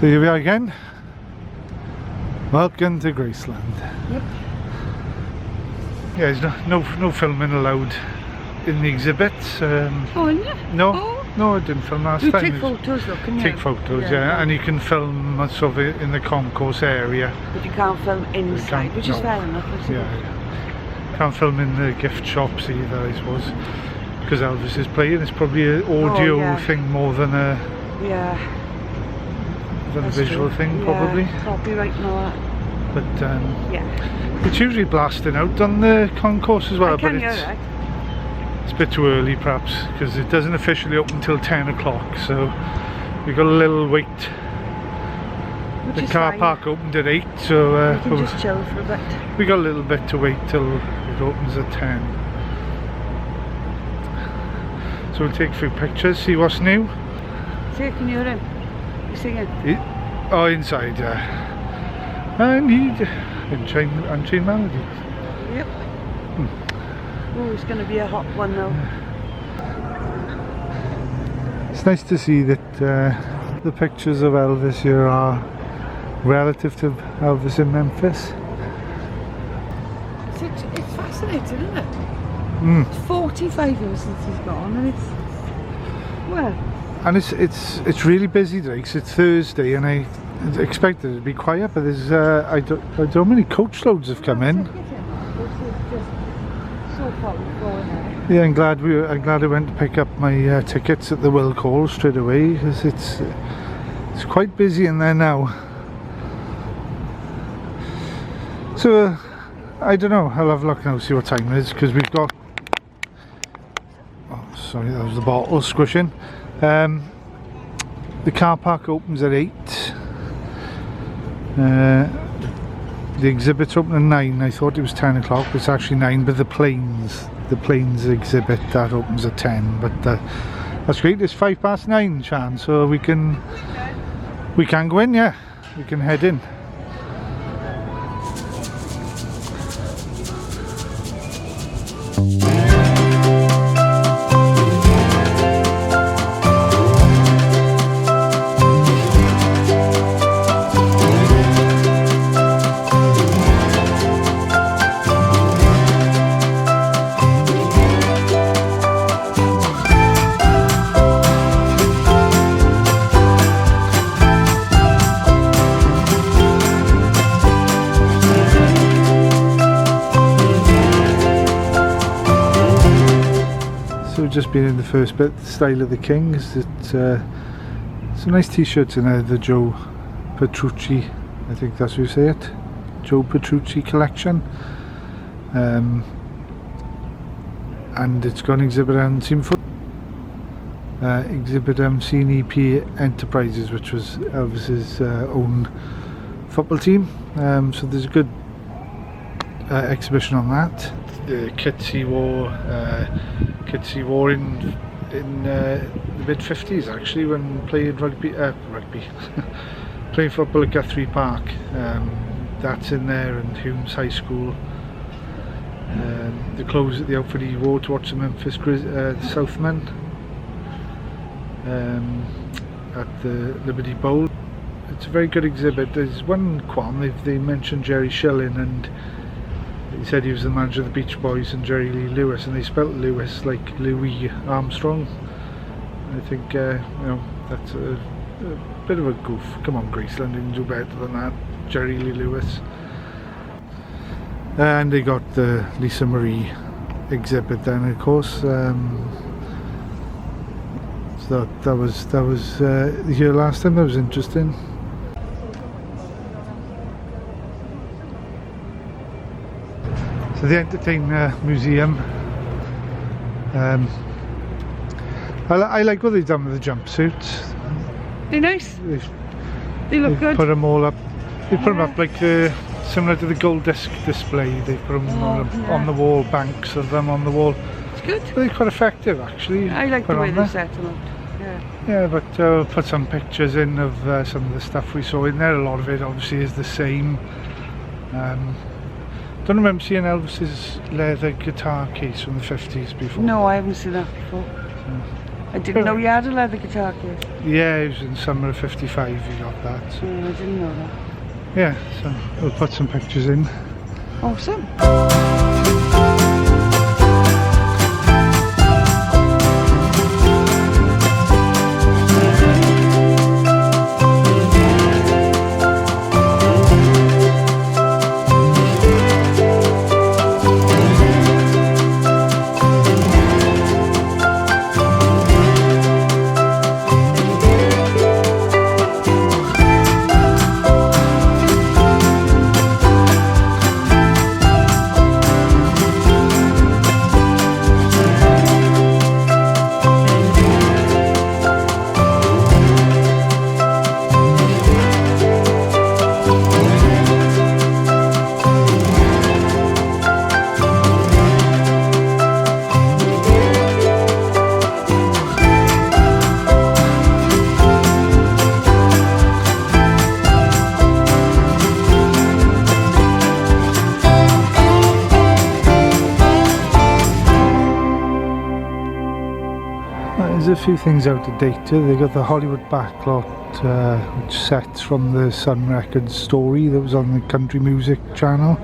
So here we are again. Welcome to Graceland. Yep. Yeah, there's no filming allowed in the exhibits. Oh, isn't it? No, Oh. no, I didn't film last You time. take photos, look, can you? Take photos, yeah, and you can film sort of in the concourse area. But you can't film inside, which is no. fair enough, isn't it? Yeah. Can't film in the gift shops either, I suppose, because Elvis is playing. It's probably an audio thing more than a visual thing, probably. Copyright and all that. But Yeah. it's usually blasting out on the concourse as well. I can but hear it's that. it's a bit too early, perhaps, because it doesn't officially open until 10 o'clock. So we've got a little wait. Which The is car fine. park opened at 8, so You can just chill for a bit. we got a little bit to wait till it opens at 10. So we'll take a few pictures, see what's new. See, can you hear him? You singing? Oh, inside, yeah. I need Unchained Melody. Yep. Oh, it's going to be a hot one though. It's nice to see that the pictures of Elvis here are relative to Elvis in Memphis. It's fascinating, isn't it? It's 45 years since he's gone, and it's And it's really busy today 'cause it's Thursday, and I expected it to be quiet, but there's I don't many coach loads have come in. So far going there. Yeah, I'm glad I went to pick up my tickets at the Wilk Hall straight away, because it's quite busy in there now. So I don't know. I'll have a look now, see what time it is, because we've got. Oh, sorry, that was the bottle squishing. The car park opens at 8. The exhibit's open at 9. I thought it was 10 o'clock, but it's actually 9. But the planes exhibit, that opens at 10. But that's great. It's 9:05, Shan, so we can go in. Yeah, we can head in. Just been in the first bit, the Style of the Kings. It's some nice t-shirts in there, the Joe Petrucci, I think that's how you say it, Joe Petrucci collection, and it's got an exhibit on exhibit CNEP Enterprises, which was Elvis's own football team, so there's a good exhibition on that. The kits he wore in the mid-50s, actually, when playing playing football at Guthrie Park. That's in there, and Humes High School. The clothes that the outfit he wore to watch the Memphis Southmen at the Liberty Bowl. It's a very good exhibit. There's one qualm, they mentioned Jerry Schilling, and he said he was the manager of the Beach Boys and Jerry Lee Lewis, and they spelt Lewis like Louis Armstrong. I think that's a bit of a goof. Come on, Graceland, you can do better than that. Jerry Lee Lewis. And they got the Lisa Marie exhibit then, of course. So that was here last time. That was interesting. So the Entertain Museum. I like what they've done with the jumpsuits. They're nice. They look good. Put them all up. They put them up like similar to the gold disc display. They put them on the wall, banks of them on the wall. It's good. They're quite effective, actually. I like the way they set them out. Yeah, but put some pictures in of some of the stuff we saw in there. A lot of it obviously is the same. Don't remember seeing Elvis's leather guitar case from the 50s before. No, I haven't seen that before. I didn't know you had a leather guitar case. Yeah, it was in summer of 55 he got that. So. I didn't know that. Yeah, so we'll put some pictures in. Awesome. There's a few things out of date. They got the Hollywood backlot, which sets from the Sun Records story that was on the country music channel,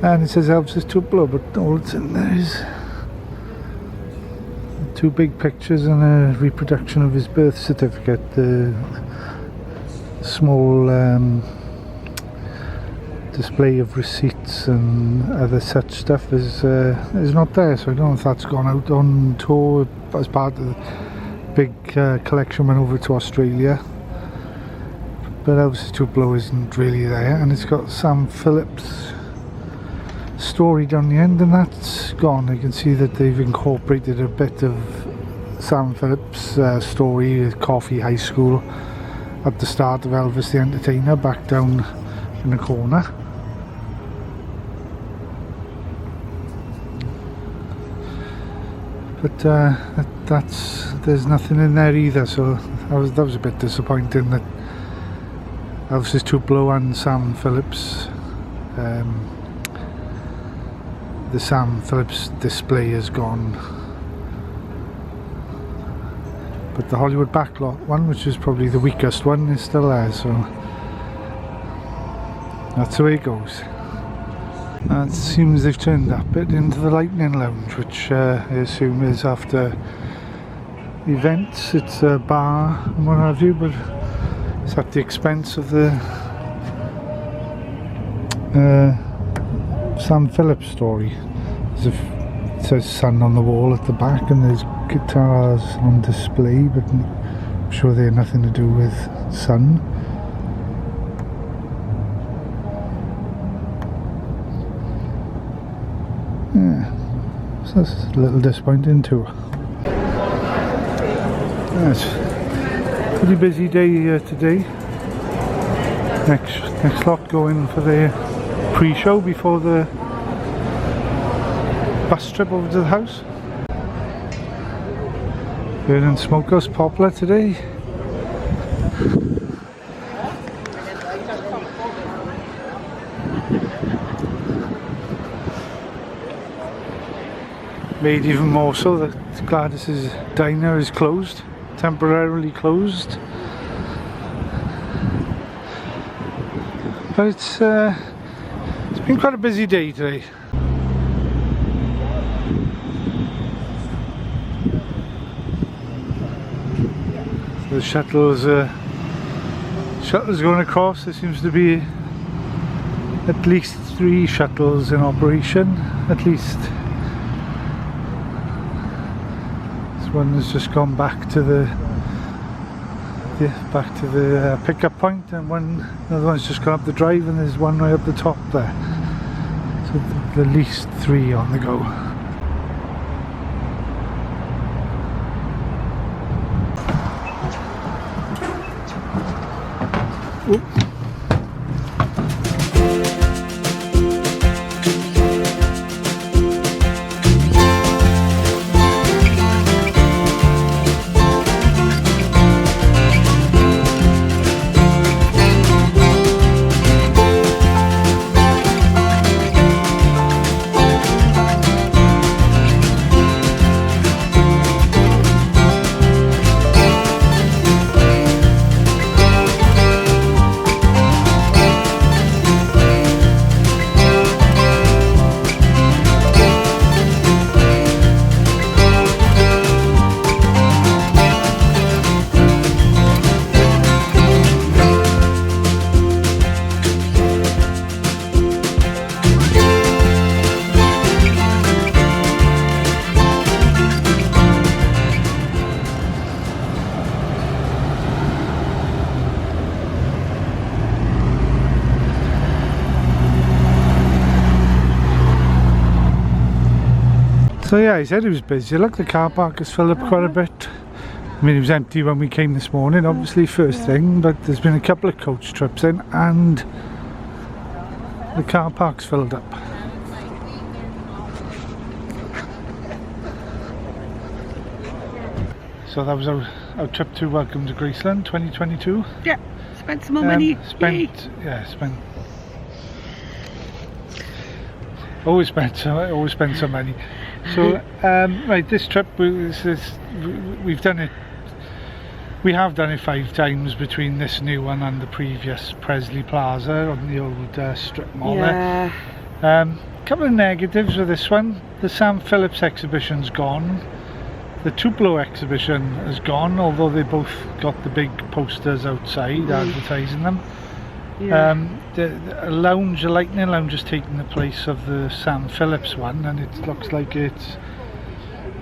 and it says Elvis Tupelo, but all it's in there is 2 big pictures and a reproduction of his birth certificate. The small display of receipts and other such stuff is not there, so I don't know if that's gone out on tour as part of the big collection went over to Australia. But Elvis Tupelo isn't really there, and it's got Sam Phillips' story down the end, and that's gone. You can see that they've incorporated a bit of Sam Phillips' story with Coffee High School at the start of Elvis the Entertainer back down in the corner. But there's nothing in there either, so that was a bit disappointing that Elvis Tupelo and Sam Phillips, the Sam Phillips display is gone. But the Hollywood backlot one, which is probably the weakest one, is still there, so that's the way it goes. And it seems they've turned that bit into the Lightning Lounge, which I assume is after events. It's a bar and what have you, but it's at the expense of the Sam Phillips story. It says Sun on the wall at the back, and there's guitars on display, but I'm sure they have nothing to do with Sun. Yeah, so that's a little disappointing too. Yes, pretty busy day today. Next lot going for the pre-show before the bus trip over to the house. Burning Smokehouse Poplar today. Made even more so that Gladys's diner is closed, temporarily closed. But it's been quite a busy day today. So the shuttles going across. There seems to be at least 3 shuttles in operation, at least. One has just gone back to the pickup point, and another one's just gone up the drive, and there's one right up the top there. So at least 3 on the go. Oop. So yeah, he said he was busy. Look, the car park has filled up quite a bit. I mean, it was empty when we came this morning, obviously, first thing, but there's been a couple of coach trips in and the car park's filled up. So that was our trip to Welcome to Graceland 2022. Yeah, spent some more money. Spent always spend some money. So right, this trip we've done it. We have done it 5 times between this new one and the previous Presley Plaza on the old strip mall. Yeah. Couple of negatives with this one. The Sam Phillips exhibition's gone. The Tupelo exhibition has gone, although they both got the big posters outside advertising them. Yeah. The lounge, the Lightning Lounge, is taking the place of the Sam Phillips one, and it looks like it's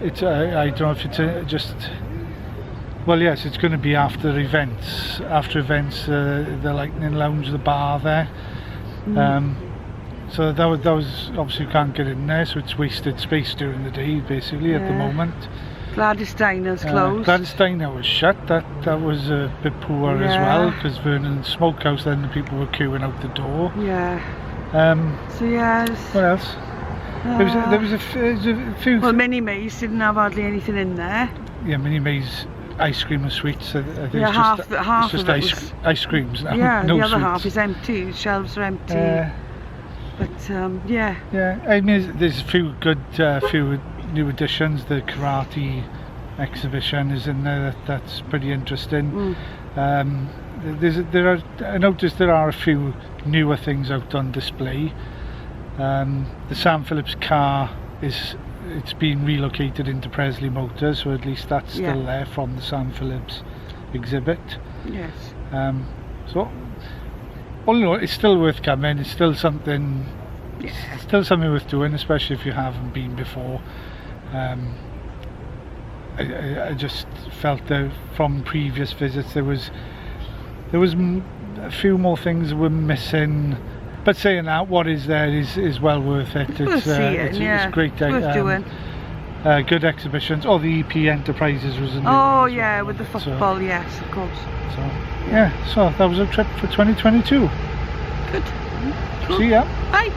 I don't know if it's just, well, yes, it's going to be after events. The Lightning Lounge, the bar there. So that was obviously, you can't get in there, so it's wasted space during the day basically at the moment. Gladys Diner's closed. Gladys Diner was shut. That was a bit poor as well, because Vernon Smokehouse, then the people were queuing out the door. Yeah. So yeah. What else? There was a few. Well, Minnie Mays didn't have hardly anything in there. Yeah, Minnie Mays ice cream and sweets. I think Yeah, it's half just of it was, ice creams now. yeah, no the other sweets. half is empty. The shelves are empty. But yeah. Yeah, I mean, there's a few good, few new additions. The karate exhibition is in there. That's pretty interesting. I noticed there are a few newer things out on display. The Sam Phillips car it's been relocated into Presley Motors, so at least that's still there from the Sam Phillips exhibit. Yes. So all in all, it's still worth coming. It's still something. Still something worth doing, especially if you haven't been before. I just felt that from previous visits there was a few more things were missing. But saying that, what is there is well worth it. It's great. Worth doing. Good exhibitions. Oh, the EP Enterprises was a new Oh one as yeah, well, with the wasn't it? football, yes, of course. So yeah, so that was a trip for 2022. Good. Cool. See ya. Bye.